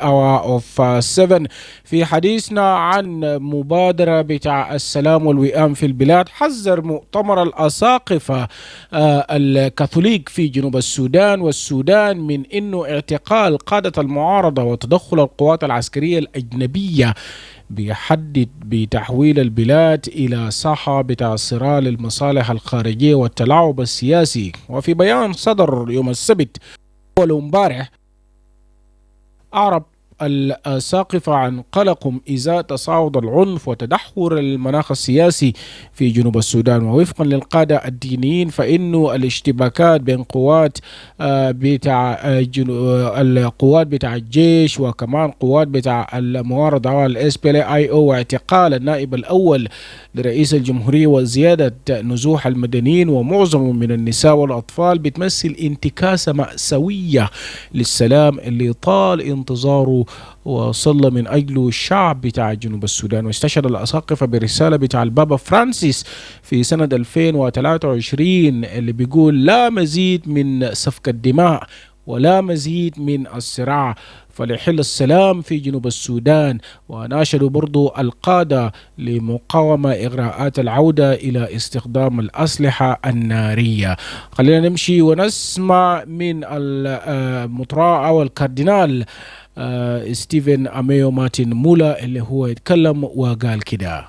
hour of 7. في حديثنا عن مبادرة بتاع السلام والوئام في البلاد، حذر مؤتمر الأساقفة الكاثوليك في جنوب السودان والسودان من إنه اعتقال قادة المعارضة وتدخل القوات العسكرية الأجنبية بيحدد بتحويل البلاد إلى ساحة بتاع صراع للمصالح الخارجية والتلاعب السياسي. وفي بيان صدر يوم السبت أول امبارح، أعرب الساقفة عن قلقهم إزاء تصاعد العنف وتدهور المناخ السياسي في جنوب السودان. ووفقا للقادة الدينيين فإنه الاشتباكات بين قوات القوات بتاع الجيش وكمان قوات بتاع المعارضة والاس بي اي او واعتقال النائب الأول لرئيس الجمهورية وزيادة نزوح المدنيين ومعظمهم من النساء والأطفال بتمثل انتكاسة مأساوية للسلام اللي طال انتظاره وصلى من أجله الشعب بتاع جنوب السودان. واستشهد الأساقفة برسالة بتاع البابا فرانسيس في سنة 2023 اللي بيقول لا مزيد من سفك الدماء ولا مزيد من الصراع، فليحل السلام في جنوب السودان. وناشدوا برضو القادة لمقاومة إغراءات العودة إلى استخدام الأسلحة النارية. خلينا نمشي ونسمع من المطران والكاردينال ستيفن أميو مارتن مولا اللي هو يتكلم وقال كده: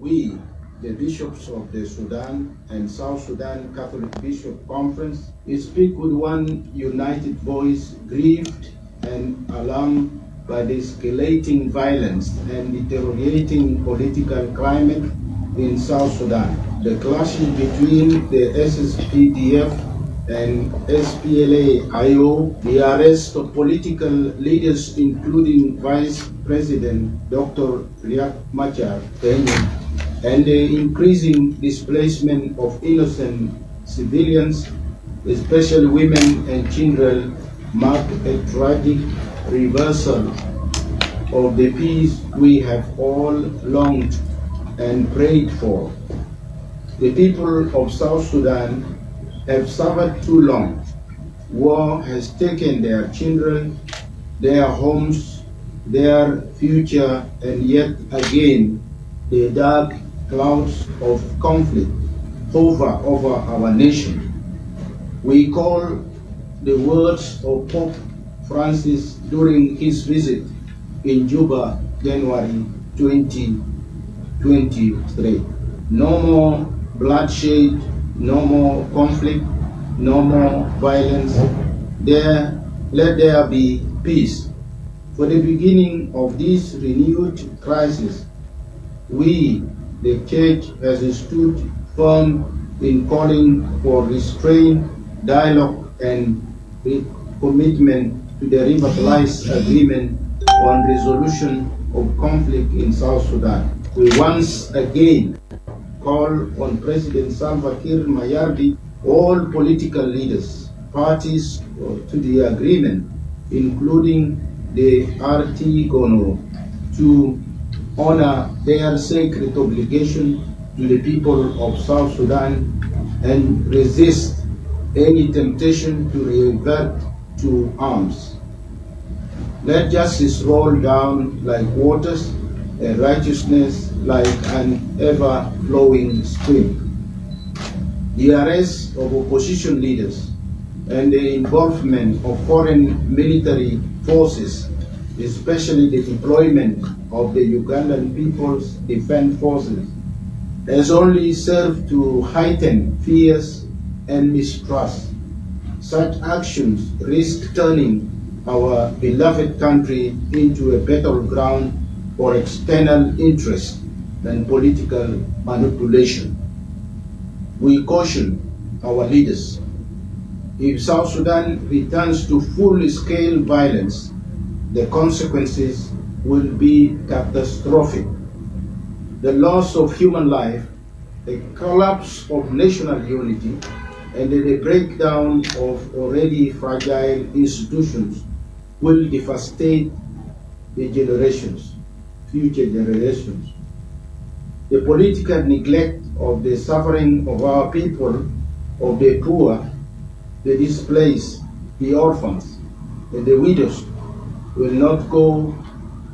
We, the bishops of the Sudan and South Sudan Catholic Bishop Conference, speak with one united voice, grieved and alarmed by the escalating violence and deteriorating political climate in South Sudan. The clashes between the SSPDF and SPLA-IO, the arrest of political leaders including Vice President Dr. Riek Machar, and the increasing displacement of innocent civilians, especially women and children, mark a tragic reversal of the peace we have all longed and prayed for. The people of South Sudan have suffered too long. War has taken their children, their homes, their future, and yet again the dark clouds of conflict hover over our nation. We call the words of Pope Francis during his visit in Juba, January 2023. No more bloodshed, no more conflict, no more violence. Let there be peace. For the beginning of this renewed crisis, we, the Church, has stood firm in calling for restraint, dialogue, and commitment to the revitalized agreement on resolution of conflict in South Sudan. We once again call on President Salva Kiir Mayardit, all political leaders, parties to the agreement, including the RT-GONO, to honor their sacred obligation to the people of South Sudan and resist any temptation to revert to arms. Let justice roll down like waters and righteousness like an ever-flowing stream. The arrest of opposition leaders and the involvement of foreign military forces, especially the deployment of the Ugandan People's Defense Forces, has only served to heighten fears and mistrust. Such actions risk turning our beloved country into a battleground for external interest and political manipulation. We caution our leaders: if South Sudan returns to full-scale violence, the consequences will be catastrophic. The loss of human life, the collapse of national unity, and the breakdown of already fragile institutions will devastate the future generations. The political neglect of the suffering of our people, of the poor, the displaced, the orphans, and the widows will not go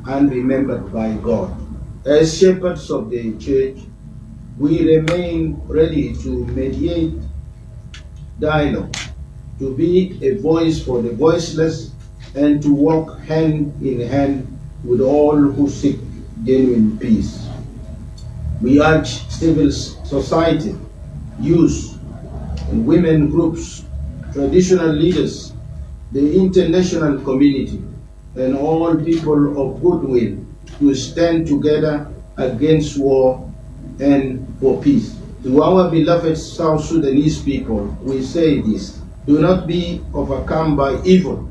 unremembered by God. As shepherds of the church, we remain ready to mediate dialogue, to be a voice for the voiceless, and to walk hand in hand with all who seek genuine peace. We urge civil society, youth, and women groups, traditional leaders, the international community, and all people of goodwill to stand together against war and for peace. To our beloved South Sudanese people, we say this: do not be overcome by evil,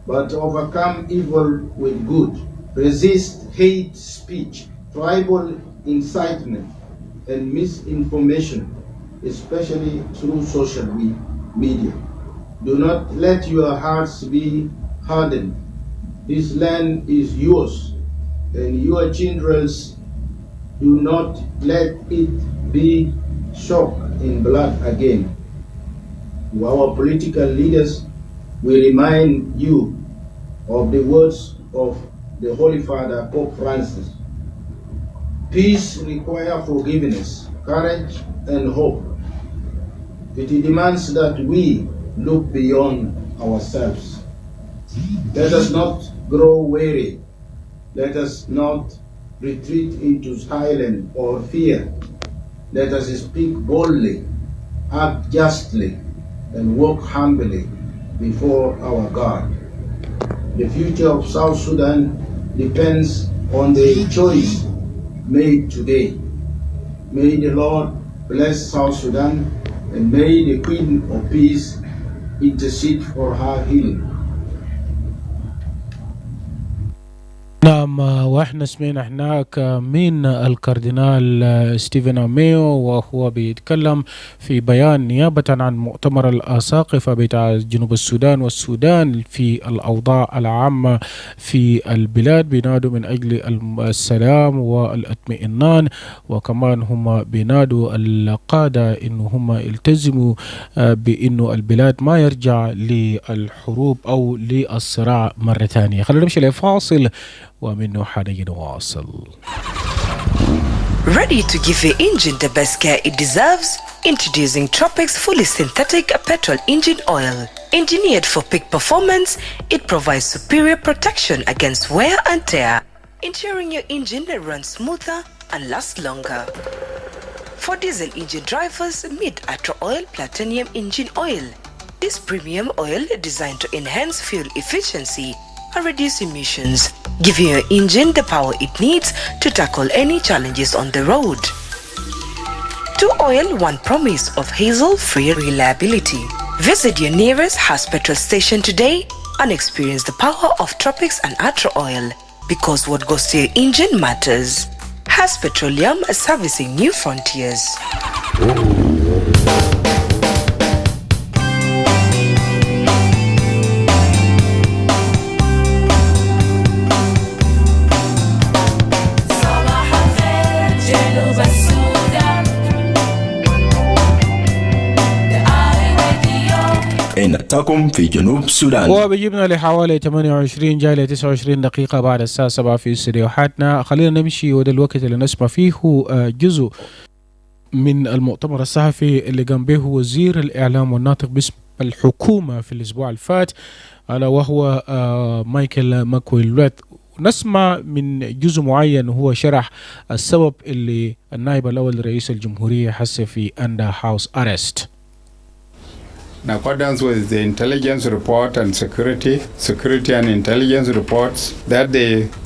but overcome evil with good. Resist hate speech, tribal incitement, and misinformation, especially through social media. Do not let your hearts be hardened. This land is yours, and your children's. Do not let it be soaked in blood again. To our political leaders, we remind you of the words of the Holy Father, Pope Francis. Peace requires forgiveness, courage, and hope. It demands that we look beyond ourselves. Let us not grow weary. Let us not retreat into silence or fear. Let us speak boldly, act justly, and walk humbly before our God. The future of South Sudan depends on the choice made today. May the Lord bless South Sudan, and may the Queen of Peace intercede for her healing. نعم، واحنا سمعنا هناك من الكاردينال ستيفن أميو وهو بيتكلم في بيان نيابة عن مؤتمر الأساقفة بتاع جنوب السودان والسودان في الأوضاع العامة في البلاد. بينادوا من أجل السلام والاطمئنان، وكمان هم بينادوا القادة إنه هم يلتزموا بإنه البلاد ما يرجع للحروب أو للصراع مرة ثانية. خلينا نمشي لفاصل ومنه حنين واصل. Ready to give your engine the best care it deserves? Introducing Tropic's fully synthetic petrol engine oil. Engineered for peak performance, it provides superior protection against wear and tear, ensuring your engine runs smoother and lasts longer. For diesel engine drivers, meet Atro Oil Platinum Engine Oil. This premium oil designed to enhance fuel efficiency and reduce emissions, giving your engine the power it needs to tackle any challenges on the road. 2 oil, 1 promise of hassle-free reliability. Visit your nearest Haas petrol station today and experience the power of Tropics and Atro Oil, because what goes to your engine matters. Haas Petroleum, servicing new frontiers. نتاكم في جنوب السودان. وبيجيبنا لحوالي 28 جاي ل 29 دقيقة بعد الساعة 7 في استديوهاتنا. خلينا نمشي، وده الوقت اللي نسمع فيه جزء من المؤتمر الصحفي اللي قام به وزير الإعلام والناطق باسم الحكومة في الأسبوع الفات، ألا وهو مايكل ماكويل. نسمع من جزء معين وهو شرح السبب اللي النائب الأول لرئيس الجمهورية حس في under house arrest. In accordance with the intelligence report and security and intelligence reports that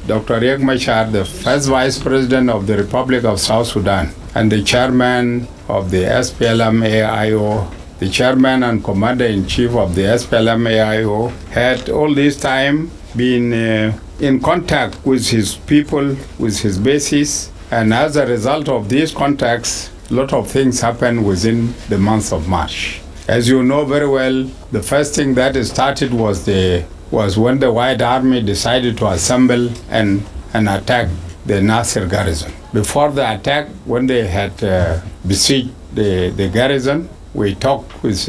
Dr. Riek Machar, the first Vice President of the Republic of South Sudan and the Chairman of the SPLM-AIO, the Chairman and Commander-in-Chief of the SPLM-AIO, had all this time been in contact with his people, with his bases, and as a result of these contacts, a lot of things happened within the month of March. As you know very well, the first thing that started was when the White Army decided to assemble and attack the Nasir garrison. Before the attack, when they had besieged the garrison, we talked with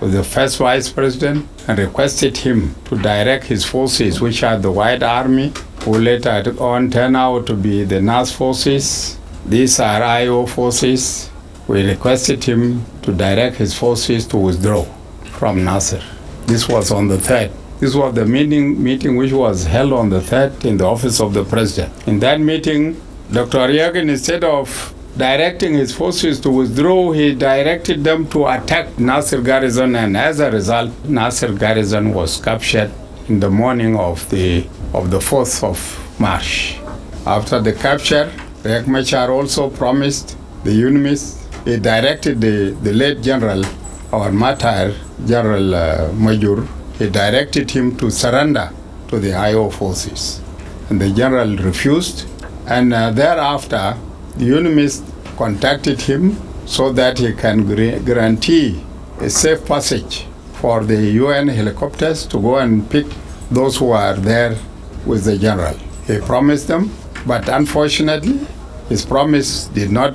with the first vice president and requested him to direct his forces, which are the White Army, who later on turned out to be the NAS forces. These are IO forces. We requested him to direct his forces to withdraw from Nasser. This was on the 3rd. This was the meeting which was held on the 3rd in the office of the president. In that meeting, Dr. Ariagan, instead of directing his forces to withdraw, he directed them to attack Nasser garrison, and as a result, Nasser garrison was captured in the morning of the 4th of March. After the capture, Riek Machar also promised the UNMISS. He directed the late general, our martyr, General Major, he directed him to surrender to the IO forces. And the general refused, and thereafter, the UNMISS contacted him so that he can guarantee a safe passage for the UN helicopters to go and pick those who are there with the general. He promised them, but unfortunately, his promise did not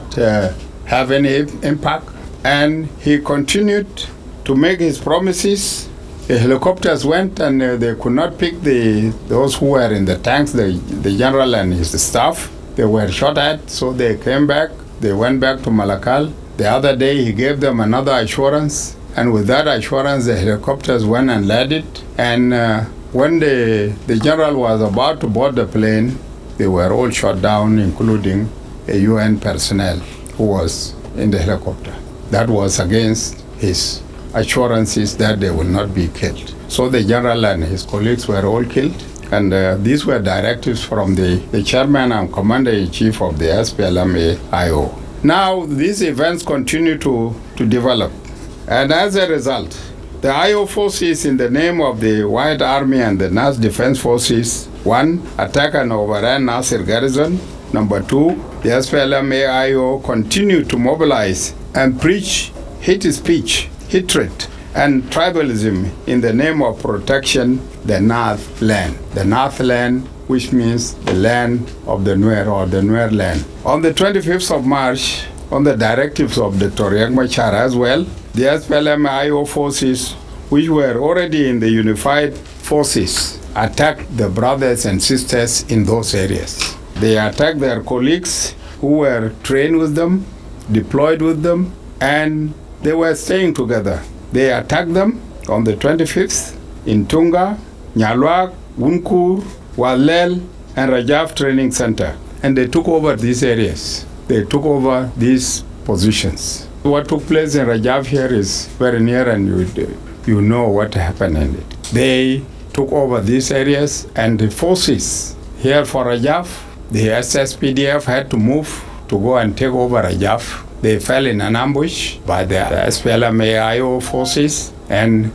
have any impact, and he continued to make his promises. The helicopters went and they could not pick those who were in the tanks, the general and his staff. They were shot at, so they came back. They went back to Malakal. The other day he gave them another assurance, and with that assurance the helicopters went and landed. And when the general was about to board the plane, they were all shot down, including a UN personnel who was in the helicopter. That was against his assurances that they will not be killed. So the general and his colleagues were all killed, and these were directives from the chairman and commander-in-chief of the SPLM-IO. Now these events continue to develop, and as a result, the IO forces, in the name of the White Army and the NAS Defense Forces, 1. Attack and overran Nasser garrison. Number 2. The SPLM-IO continued to mobilize and preach hate speech, hatred, and tribalism in the name of protection the North land. The North land, which means the land of the Nuer, or the Nuer land. On the 25th of March, on the directives of Dr. Riek Machar as well, the SPLM-IO forces, which were already in the unified forces, attacked the brothers and sisters in those areas. They attacked their colleagues who were trained with them, deployed with them, and they were staying together. They attacked them on the 25th in Tunga, Nyalwag, Wunkur, Walel, and Rajaf Training Center. And they took over these areas. They took over these positions. What took place in Rajaf here is very near, and you know what happened in it. They took over these areas, and the forces here for Rajaf, the SSPDF had to move to go and take over Rajaf. They fell in an ambush by the SPLM-IO forces, and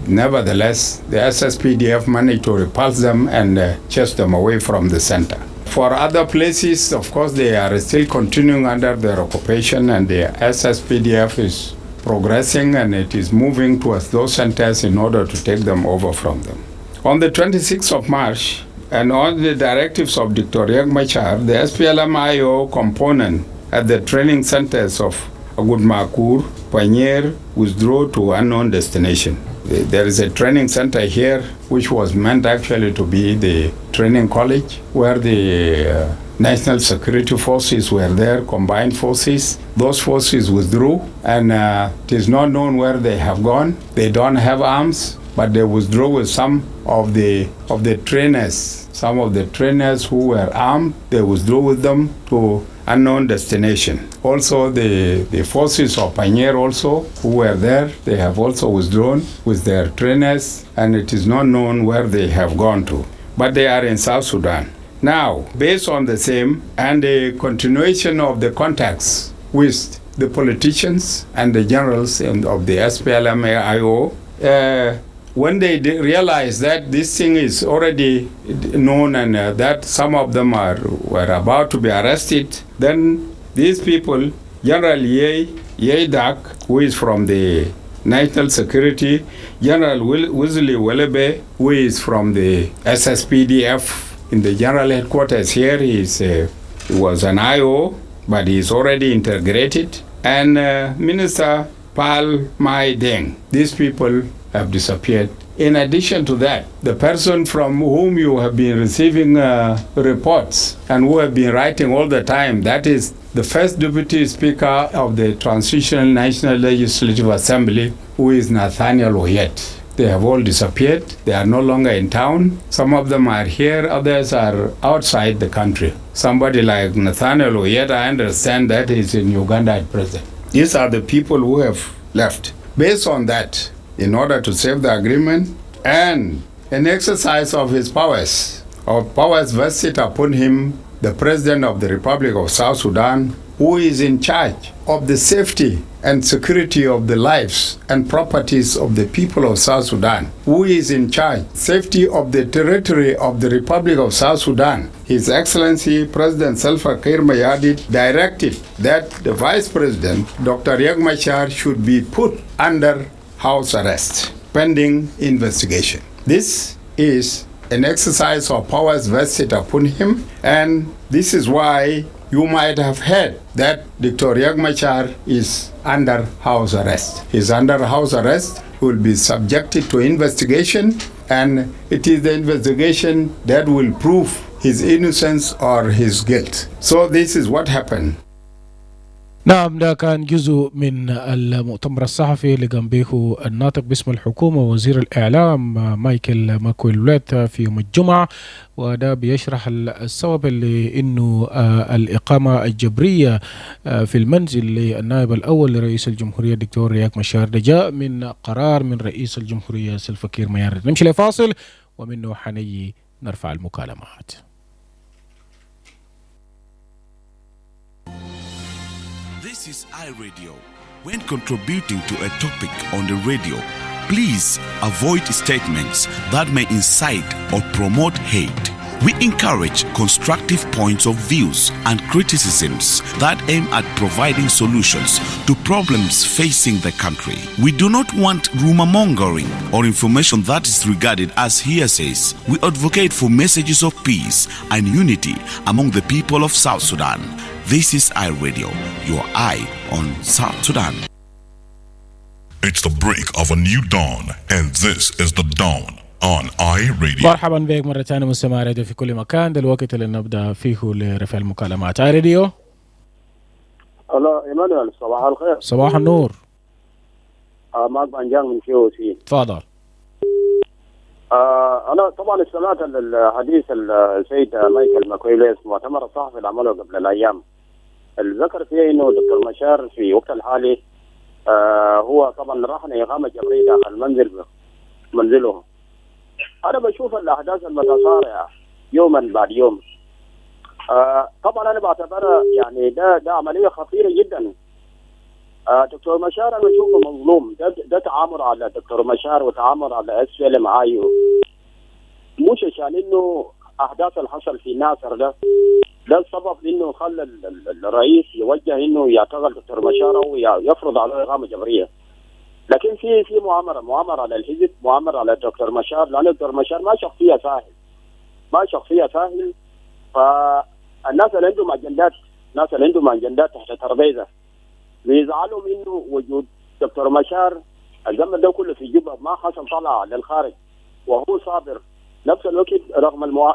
nevertheless, the SSPDF managed to repulse them and chase them away from the center. For other places, of course, they are still continuing under their occupation, and the SSPDF is progressing, and it is moving towards those centers in order to take them over from them. On the 26th of March, and on the directives of Dr. Riek Machar, the SPLM-IO component at the training centers of Agudmakur, Panier, withdrew to unknown destination. There is a training center here which was meant actually to be the training college, where the national security forces were there, combined forces. Those forces withdrew, and it is not known where they have gone. They don't have arms, but they withdrew with some of the trainers. Some of the trainers who were armed, they withdrew with them to unknown destination. Also, the forces of Panier also, who were there, they have also withdrawn with their trainers, and it is not known where they have gone to. But they are in South Sudan. Now, based on the same and the continuation of the contacts with the politicians and the generals of the SPLM-IO, when they realized that this thing is already known, and that some of them were about to be arrested, then these people, General Ye Dak, who is from the National Security, General Wesley Welebe, who is from the SSPDF in the general headquarters here, he was an IO, but he is already integrated, and Minister Pal Mai Deng. These people have disappeared. In addition to that, the person from whom you have been receiving reports and who have been writing all the time, that is the first Deputy Speaker of the Transitional National Legislative Assembly, who is Nathaniel Oyet. They have all disappeared. They are no longer in town. Some of them are here, others are outside the country. Somebody like Nathaniel Oyet, I understand that he's in Uganda at present. These are the people who have left. Based on that, in order to save the agreement and an exercise of his powers, vested upon him, the President of the Republic of South Sudan, who is in charge of the safety and security of the lives and properties of the people of South Sudan, who is in charge safety of the territory of the Republic of South Sudan. His Excellency President Salva Kiir Mayardit directed that the Vice President, Dr. Riek Machar, should be put under house arrest pending investigation. This is an exercise of powers vested upon him, and this is why you might have heard that Dr. Riek Machar is under house arrest. He's under house arrest, will be subjected to investigation, and it is the investigation that will prove his innocence or his guilt. So this is what happened. نعم، ده كان جزء من المؤتمر الصحفي اللي قام به الناطق باسم الحكومة وزير الإعلام مايكل ماكويلويت في يوم الجمعة، وده بيشرح السبب اللي إنه الإقامة الجبرية في المنزل للنائب الأول لرئيس الجمهورية الدكتور رياك مشار ده جاء من قرار من رئيس الجمهورية سلفا كير مياردت. نمشي لفاصل ومنه حنيجي نرفع المكالمات. This is iRadio. When contributing to a topic on the radio, please avoid statements that may incite or promote hate. We encourage constructive points of views and criticisms that aim at providing solutions to problems facing the country. We do not want rumor mongering or information that is regarded as hearsays. We advocate for messages of peace and unity among the people of South Sudan. This is iRadio, your eye on South Sudan. It's the break of a new dawn, and this is the dawn on iRadio. مرحبا بك مرة ثانية مستمع راديو في كل مكان. ده الوقت اللي نبدأ فيه لرفع المكالمات. iRadio. الو ايمانويل، صباح الخير. صباح النور. معك بنجان من KOC. تفضل. انا طبعا استمعت للحديث السيد مايكل ماكويليس مؤتمر الصحفي اللي عمله قبل الايام، اللي ذكر فيه انه دكتور مشار في وقت الحالي هو طبعا راح اقامه جبريه داخل منزله. انا بشوف الاحداث المتصارعه يوما بعد يوم. طبعا انا بعتبرها يعني ده عمليه خطيره جدا. دكتور مشار انا بشوفه مظلوم. ده تآمر على دكتور مشار وتآمر على SPLM معايو، مش عشان انه احداث اللي حصل في ناصر ده السبب انه خلى الرئيس يوجه انه يعتقل دكتور مشار او يفرض عليه اقامه جبريه. لكن في مؤامره على الحزب، مؤامره على دكتور مشار، لان دكتور مشار ما شخصيه سهل. فالناس اللي عندهم اجندات تحت الترابيزه بيزعلوا منه وجود دكتور مشار الزمن ده كله في جوبا، ما حصل طلع للخارج وهو صابر. نفس الوقت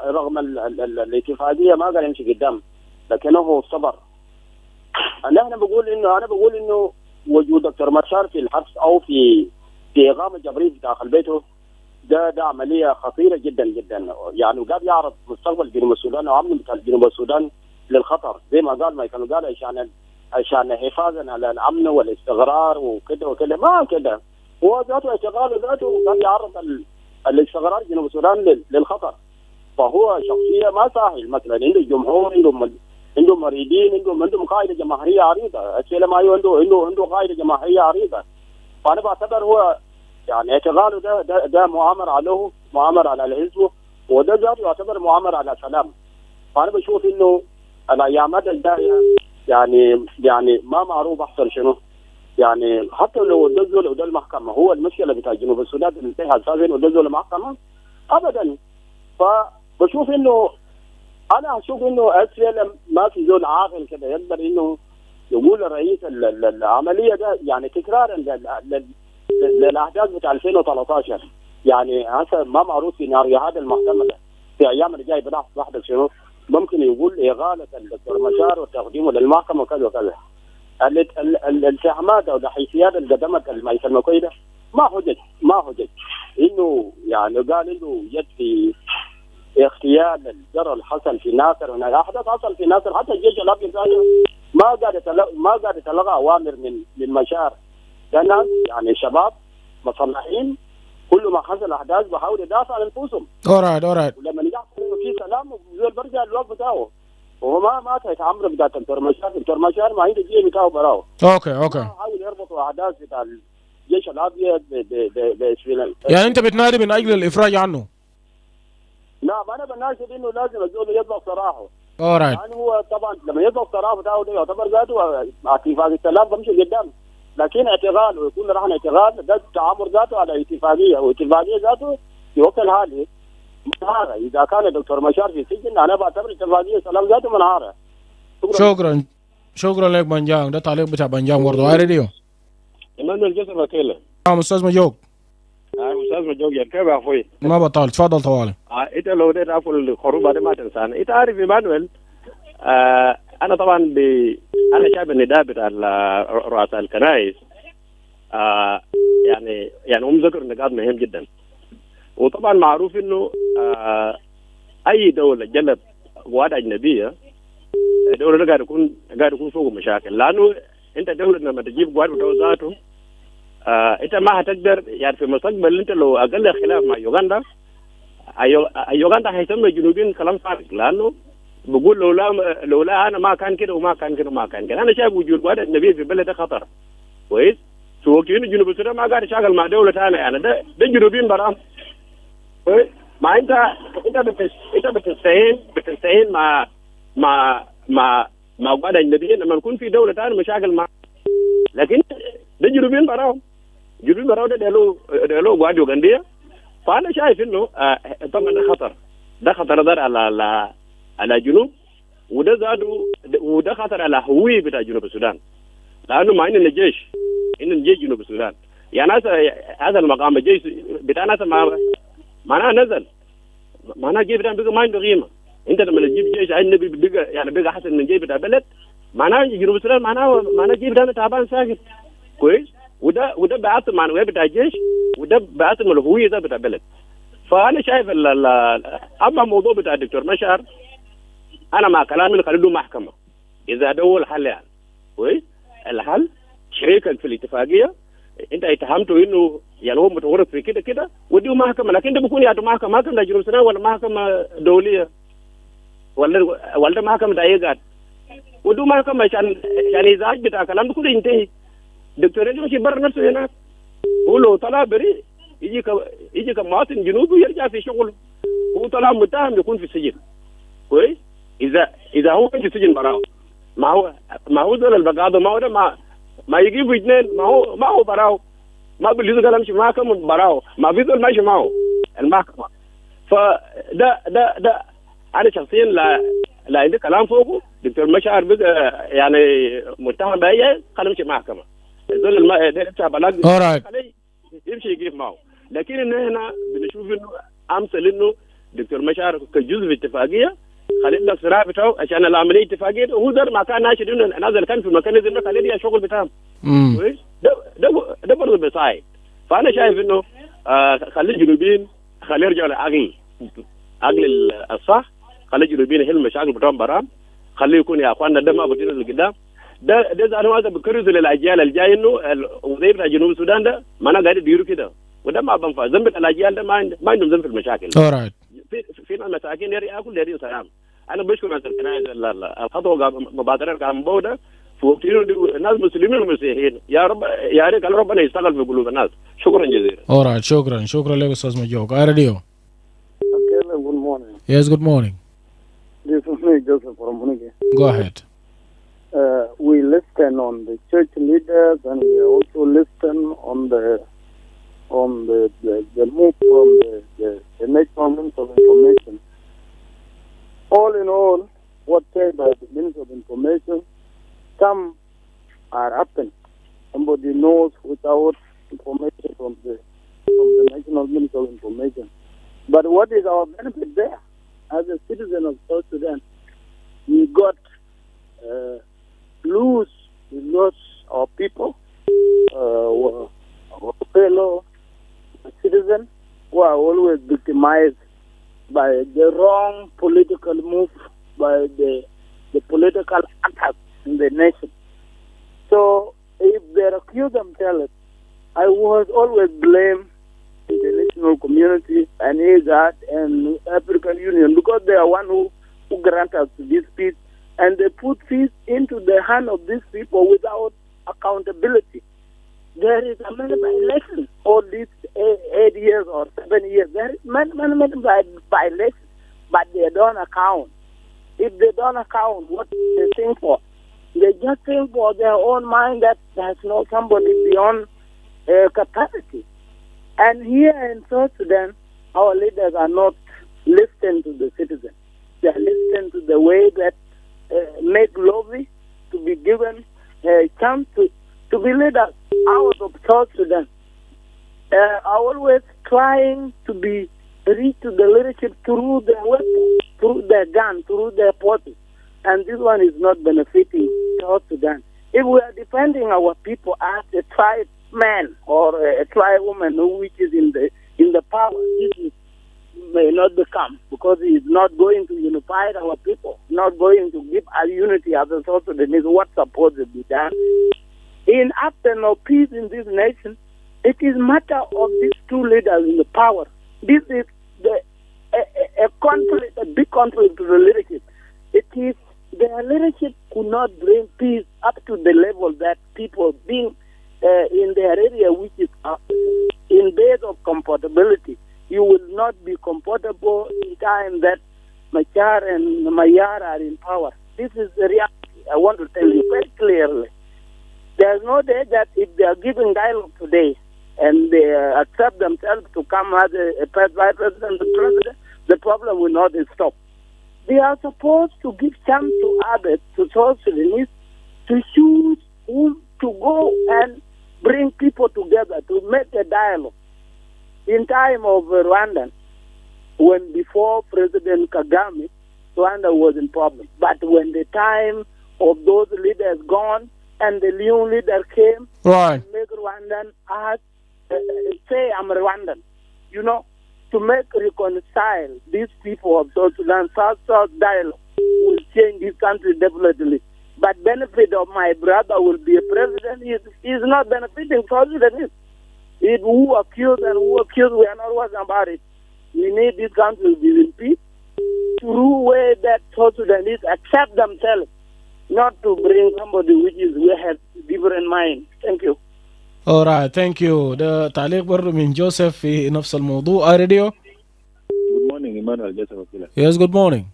رغم الاتفاقيه ما قال يمشي قدام، لكنه صبر. انا بقول انه وجود دكتور مشار في الحبس او في اقامه جبريه داخل بيته ده عمليه خطيره جدا جدا، يعني وقاعد يعرض مستقبل جنوب السودان وامن بتاع جنوب السودان للخطر، زي ما قال مايكل، قال عشان حفاظا على الامن والاستقرار وكده ما كده. هو ذاته اشتغاله ذاته كان يعرض الاستقرار جنوب السودان للخطر. فهو شخصيه ما سهل. مثلا عنده جمهور، عنده مريدين، عندهم قاعده جماهيريه عريضه. السلام عنده قاعده جماهيريه عريضه. فانا بعتبر هو يعني اعتقاله ده مؤامره على الحزب، وده ذاته يعتبر مؤامره على السلام. فانا بشوف انه الايامات الجايه يعني ما معروف احسن شنو. يعني حتى لو دزوا ده المحكمه، هو المشكله بتاع جنوب السودان انتهى اساسا ودزوا المحكمه ابدا. أنا أشوف إنه SPLM ما في زول عاقل كده يقدر إنه يقول الرئيس العمليه ده يعني تكرارا للاحداث بتاع 2013. يعني هسه ما معروف في ناريات المحتمله في ايام اللي جاي بنحصل شنو، ممكن يقول اغاله الدكتور مشار وتقديمه للمحكمه وكذا وكذا. الاتهامات او الحيثيات اللي قدمت المجلس المكوي ما حجج انه يعني قال انه يد في اغتيال الجرى اللي حصل في ناصر، هناك احداث حصل في ناصر. حتى الجيش الابيض ما قاعد يتلقى اوامر من مشار. ده ناس يعني شباب مصلحين، كل ما حصل احداث بحاول يدافع عن انفسهم. alright ولما يحصل انه في سلام زول برجع الوقت بتاعه، وهو ما يتعمر بتاع دكتور مشار ما عنده جيل بتاعه براو. اوكي حاول يربطوا احداث بتاع الجيش الابيض باسفل. يعني انت بتنادي من اجل الافراج عنه؟ لا، ما انا بناشد انه لازم الزول يطلق سراحه. alright. يعني هو طبعا لما يطلق سراحه بتاعه ده يعتبر ذاته اتفاق السلام بمشي قدام، لكن اعتقال ويكون رهن اعتقال ده تعامل ذاته على اتفاقيه، واتفاقيه ذاته في وقت الحالي منهاره. اذا كان الدكتور مشار في السجن انا بعتبر اتفاقيه السلام ذاته منهاره. شكرا لك بنجان. ده تعليق بتاع بنجان برضه. راديو ايمانويل جسر اكيله. استاذ مجوق. استاذ مجوق كيف يا اخوي؟ ما بطال، تفضل طوالي. انت لو ده تعرف الخروج ده ما تنسانا. انت عارف ايمانويل، انا طبعا انا شايف النداء بتاع رؤساء الكنائس يعني هم ذكروا نقاط مهم جدا. وطبعا معروف انه اي دوله جلب قوات اجنبيه، الدوله ده قاعد يكون فوق مشاكل، لانه انت دوله لما تجيب قوات بتوع ذاته انت ما هتقدر يعني في المستقبل. انت لو اقل خلاف مع يوغندا، يوغندا هيسمى الجنوبيين كلام فارغ، لانه بقول لولا انا ما كان كده وما كان كده وما كان كده. انا شايف وجود قوات اجنبيه في البلد ده خطر كويس. في وقت انه جنوب السودان ما قاعد يشتغل مع دوله ثانيه، يعني ده جنوبيين برام كويس. ما انت بتستعين مع قوات اجنبيه لما يكون في دوله ثانيه مشاكل مع، لكن ده جنوبيين براهم. ده له قوات يوغنديه. فانا شايف انه طبعا ده خطر على جنوب، وده خطر على هويه بتاع جنوب السودان، لانه ما عندنا جيش جنوب السودان. يعني هذا المقام الجيش بتاعنا معناها نزل، معناها الجيش بتاعنا بقى ما عنده قيمه. انت لما تجيب جيش اجنبي بقى احسن من الجيش بتاع البلد، معناها جنوب السودان معناها الجيش بتاعنا تعبان ساكت كويس. وده بيعطل معنويات بتاع الجيش، وده بيعطل الهويه ده بتاع البلد. فانا شايف اما الموضوع بتاع الدكتور مشار، انا مع كلامي اللي خليه محكمه اذا ده هو الحل. يعني كويس الحل شريكك في الاتفاقيه انت اتهمته انه يعني هو متورط في كده وديه محكمه، لكن ده بيكون يعني محكمه جنوب السودان ولا محكمه دوليه ولا محكمه دايقات، وديه محكمه عشان اذا بتاع كلام ده كله ينتهي. دكتور يمشي برا نفسه هناك، هو لو طلع بريء يجي كمواطن جنوبي ويرجع في شغله. هو طلع متهم يكون في السجن كويس. اذا هو في السجن براو، ما هو دول البقاضه، ما هو ده ما يجيبوا اثنين، ما هو براو، ما بيلزم قال امشي محكمه براو، ما في دول ماشي معه المحكمه. فده انا شخصيا لا عندي كلام فوقه. دكتور مشار بقى يعني متهم باي خليه يمشي محكمه. دول ده بتاع بلاغ خليه يمشي يجيب معه. لكن ان هنا بنشوف انه امثل انه دكتور مشار كجزء في اتفاقيه خلينا الصراع بتاعه عشان العمليه اتفاقيه، وهو ده ما كان ناشد انه نازل كان في المكان ده خليه الشغل بتاعه كويس. ده برضه بيساعد. فانا شايف انه خلي الجنوبيين خليه يرجعوا لعقل الصح، خلي الجنوبيين يحلوا المشاكل بتاعهم برام، خليه يكون يا اخواننا ده ما بدينا لقدام. ده زعلوا هذا بكرز للاجيال الجايه انه الوظيفه بتاع جنوب السودان ده ما انا قاعد يديروا كده، وده ما بنفع. ذنب الاجيال ده ما عندهم ذنب في المشاكل. في مساكين ياكل يري سلام. انا بشكر مثلا الخطوه مبادره قام بوده في وقت الناس مسلمين ومسيحيين. يا رب يا ريت ربنا يشتغل في قلوب الناس. شكرا جزيلا. شكرا لك استاذ مجوق. راديو. Akile, good morning. Yes, good morning. This is me, Joseph from Munigi. Go ahead. We listen on the church leaders, and we also listen on the move from the National Minister of Information. All in all, what said by the Minister of Information, some are happening. Somebody knows without information from the National Ministry of Information. But what is our benefit there? As a citizen of South Sudan, we got we lost our people, our fellow citizens who are always victimized by the wrong political move, by the political attack in the nation. So if they accuse themselves, I was always blame the international community and IGAD and African Union because they are one who grant us this peace, and they put peace into the hand of these people without accountability. There is a many violations all these 8 years or 7 years. There is many violations, but they don't account. If they don't account, what do they think for? They just think for their own mind that there's no somebody beyond capacity. And here in South Sudan, our leaders are not listening to the citizens. They are listening to the way that make lobby to be given a chance to be leaders out of South Sudan. Are always trying to be reach to the leadership through their weapons, through their gun, through their forces. And this one is not benefiting South Sudan. If we are defending our people as a tribe man or a tribe woman which is in the power, this may not become, because he is not going to unify our people, not going to give us unity as a South Sudanese. What's supposed to be done? In absence of peace in this nation, it is matter of these two leaders in the power. This is a conflict, a big conflict to the leadership. It is their leadership could not bring peace up to the level that people being in their area, which is in base of comfortability. You will not be comfortable in time that Machar and Mayar are in power. This is the reality. I want to tell you very clearly. There's no day that if they are giving dialogue today and they accept themselves to come as a vice president, the problem will not stop. They are supposed to give chance to others, to South Sudanese, to choose whom to go and bring people together to make a dialogue. In time of Rwanda, when before President Kagame, Rwanda was in problem. But when the time of those leaders gone and the new leader came, right, make Rwandan say I'm Rwandan, to make reconcile these people of South Sudan. South dialogue will change this country definitely. But benefit of my brother will be a president is not benefiting South Sudanese. If who accused, we are not worried about it. We need this country to be in peace through way that South Sudanese accept themselves, not to bring somebody we have different mind. Thank you. alright, thank you. ده تعليق برضه من جوزيف في نفس الموضوع. راديو. Good morning, Emmanuel J. Akile. Yes, good morning.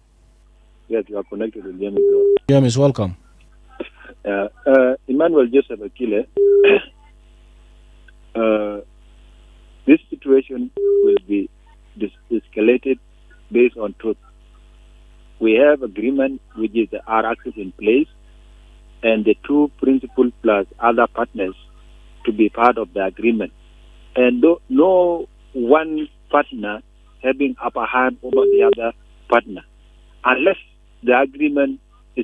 Yes, you are connected with James. James, welcome. Emmanuel J. Akile. This situation will be escalated based on truth. We have agreement which is the R-axis in place, and the two principal plus other partners to be part of the agreement. And no one partner having upper hand over the other partner, unless the agreement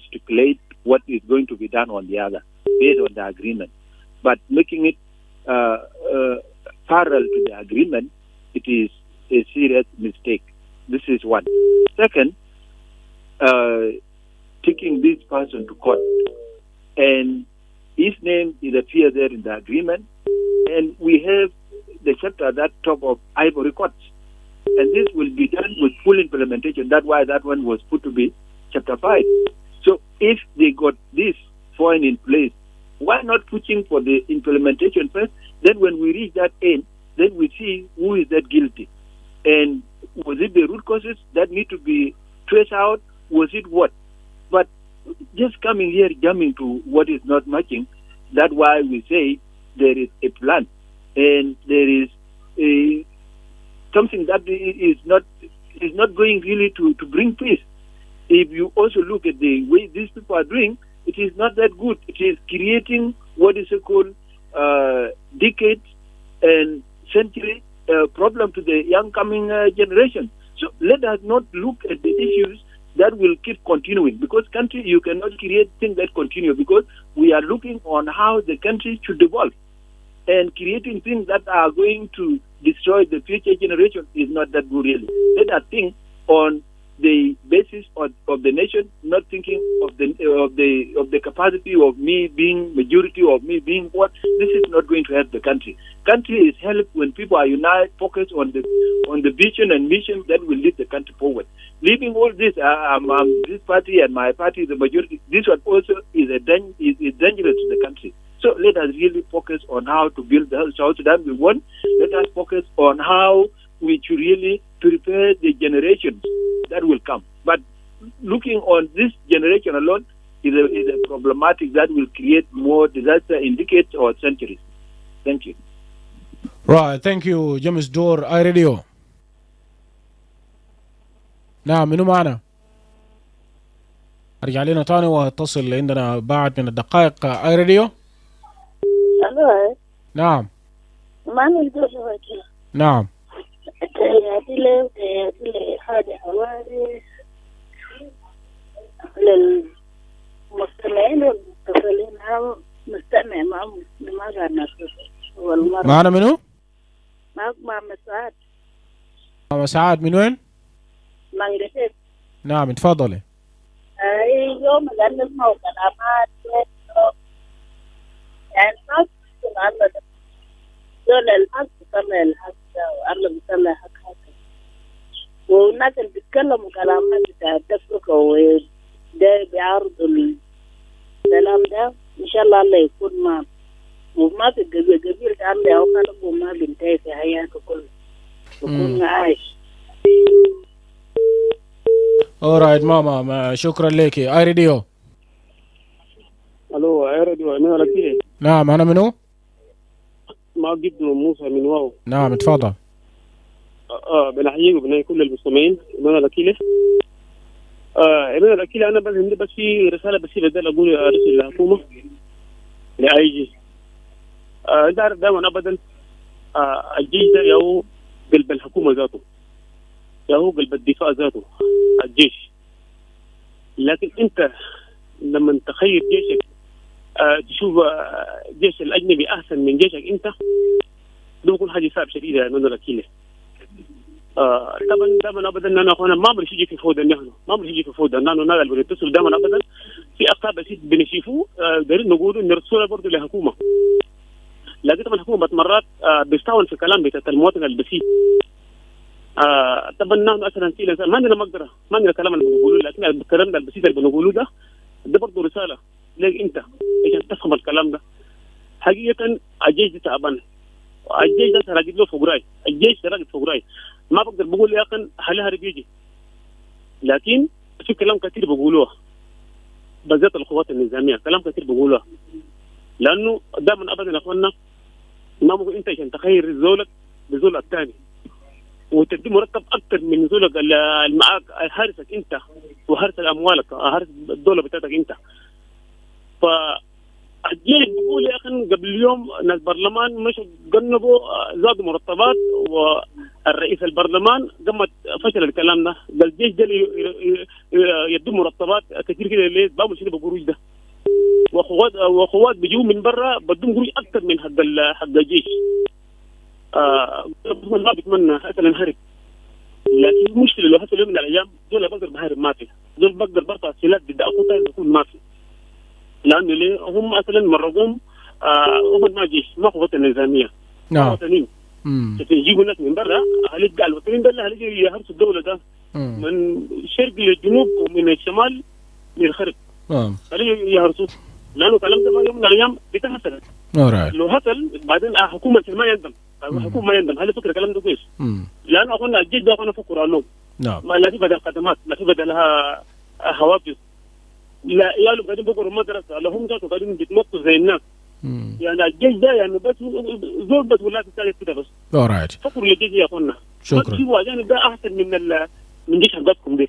stipulates what is going to be done on the other, based on the agreement. But making it parallel to the agreement, it is a serious mistake. This is one. Second, taking this person to court, and his name is appear there in the agreement, and we have the chapter that top of Ivory Coast, and this will be done with full implementation. That's why that one was put to be chapter 5. So if they got this point in place, why not pushing for the implementation first? Then when we reach that end, then we see who is that guilty. And was it the root causes that need to be traced out? Was it what? But just coming here, jumping to what is not matching, that's why we say there is a plan. And there is something that is not going really to bring peace. If you also look at the way these people are doing, it is not that good. It is creating what is it called, decades and century problem to the young coming generation. So let us not look at the issues that will keep continuing, because country, you cannot create things that continue, because we are looking on how the country should evolve, and creating things that are going to destroy the future generation is not that good really. Let us think on the basis of the nation, not thinking of the capacity of me being majority, of me being what. This is not going to help the country. Country is helped when people are united, focused on the vision and mission that will lead the country forward. Leaving all this, this party and my party, the majority, this one also is dangerous to the country. So let us really focus on how to build the South Sudan we want. Let us focus on how we should really prepare the generations that will come. But looking on this generation alone is a problematic that will create more disaster in decades or centuries. Thank you. Right, thank you جيمس دور اي راديو. نعم منو معنا؟ ارجع لنا تاني واتصل عندنا بعد من الدقائق اي راديو. الو. نعم. ما نقدر نواجه. نعم. تهيأتي لي حاجة حوادث للمستمعين والمتصلين هم مستمع معهم لماذا نفسه. معنا منو؟ مع مساعد. مع مساعد من وين؟ منجتك. نعم تفضلي. يوم اللي نسمع كلامات يعني ما تكون دول الحق بيطلع الحق والله بيطلع حق حقه، والناس اللي بيتكلموا كلامات بتاع التفرقة وده بيعارضوا الكلام ده إن شاء الله يكون معهم، وما في قبيل عندي أو خلق وما بينتهي في حياته كله يكون عايش. alright ماما شكرا لك. اي راديو. الو اي راديو انا اكيله. نعم انا منو؟ ما جد موسى من واو. نعم اتفضل. بنحييك وبنحيي كل المستمعين. انا اكيله. انا اكيله. انا بس في رساله بسيطه بدل اقول ارسل للحكومه لاي جي. انت عارف دائما ابدا الجيش ده يهو قلب الحكومه ذاته، يهو قلب الدفاع ذاته الجيش. لكن انت لما تخيل جيشك تشوف الجيش الاجنبي احسن من جيشك انت، ده بيكون حاجه صعبه شديده يا من الوكيله. طبعا دائما ابدا انا اخوانا ما بنشجع في فوضى، نحن ما بنشجع في فوضى، نحن نقدر بنتصل دائما ابدا في اخطاء بسيط بنشوفه دايرين نقول نرسلها برضه للحكومه. لكن طبعا الحكومه مرات بيستهون في كلام بتاع المواطن البسيط. طبعا نحن مثلا في ما عندنا مقدره، ما عندنا كلام اللي بنقوله، لكن الكلام البسيط اللي بنقوله ده برضه رساله ليك انت عشان تفهم الكلام ده. حقيقه الجيش ده تعبان، الجيش ده راجل له فوق راي، الجيش راجل فوق راي. ما بقدر بقول يا اخي حلها رجيجي، لكن في كلام كثير بقولوه بالذات القوات النظاميه، كلام كثير بقولوه، لانه دائما ابدا يا اخوانا ما ممكن انت عشان تخير زولك بزول الثاني وتدي مرتب اكثر من زولك اللي معاك حارسك انت وحارس اموالك، حارس الدوله بتاعتك انت. فالجيش بيقول يا اخي قبل اليوم ناس البرلمان مشوا جنبوا زادوا مرتبات، والرئيس البرلمان قامت فشل الكلام ده، قال الجيش ده يدوا مرتبات كثير كده ليه بابوا شنو بقروش ده، واخوات بيجوا من برا بدهم قروش اكثر من حق الجيش. ما بتمنى حتى ننهرب، لكن المشكله لو حصل يوم من الايام دول بقدر بهرب ما في، دول بقدر برفع سلاح ضد اخوتي بيكون ما في، لانه ليه هم اصلا مرقوم هم ما جيش ما قوات النظاميه. نعم. وطنيين. يجيبوا ناس من برا هلقى الوطنيين ده هلقى يهرسوا الدوله ده من الشرق للجنوب ومن الشمال للغرب. هلقى يهرسوا، لانه الكلام ده يوم من الايام بتحصل. لو حصل بعدين حكومه ما يندم، الحكومه ما يندم. هل فكره الكلام ده كويس؟ لانه اخونا الجيش ده اخونا فكر عنهم. نعم. ما لا في بدل خدمات، لا في بدلها حوافز، لا عيالهم قاعدين بيقروا مدرسه، لا هم ذاتهم قاعدين بيتمطوا زي الناس. يعني الجيش ده يعني بس زول بس ولا تساعد كده بس. فكروا للجيش يا اخونا. شكرا. شوفوا يعني ده احسن من جيش حقتكم ده.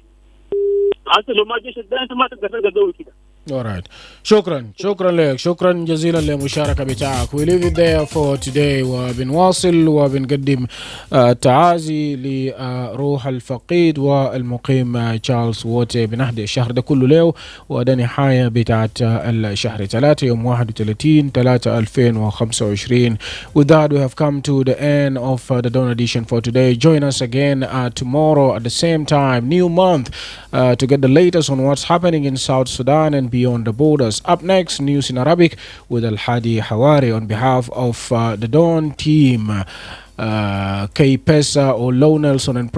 حتى لو ما جيش ده انت ما تقدر تلقى دول كده. Alright. شكرا لك، شكرا جزيلا للمشاركة بتاعك. We leave it there for today. وبنواصل وبنقدم تعازي لروح الفقيد والمقيم تشارلز ووتي. بنهدي الشهر ده كله له، وده نهاية بتاعت الشهر 3 يوم 31/3/2025. With that we have come to the end of the Dawn edition for today. Join us again tomorrow at the same time, new month, to get the latest on what's happening in South Sudan and beyond the borders. Up next, news in Arabic with Al Hadi Hawari on behalf of the Dawn team, Kay Pesa or Low Nelson and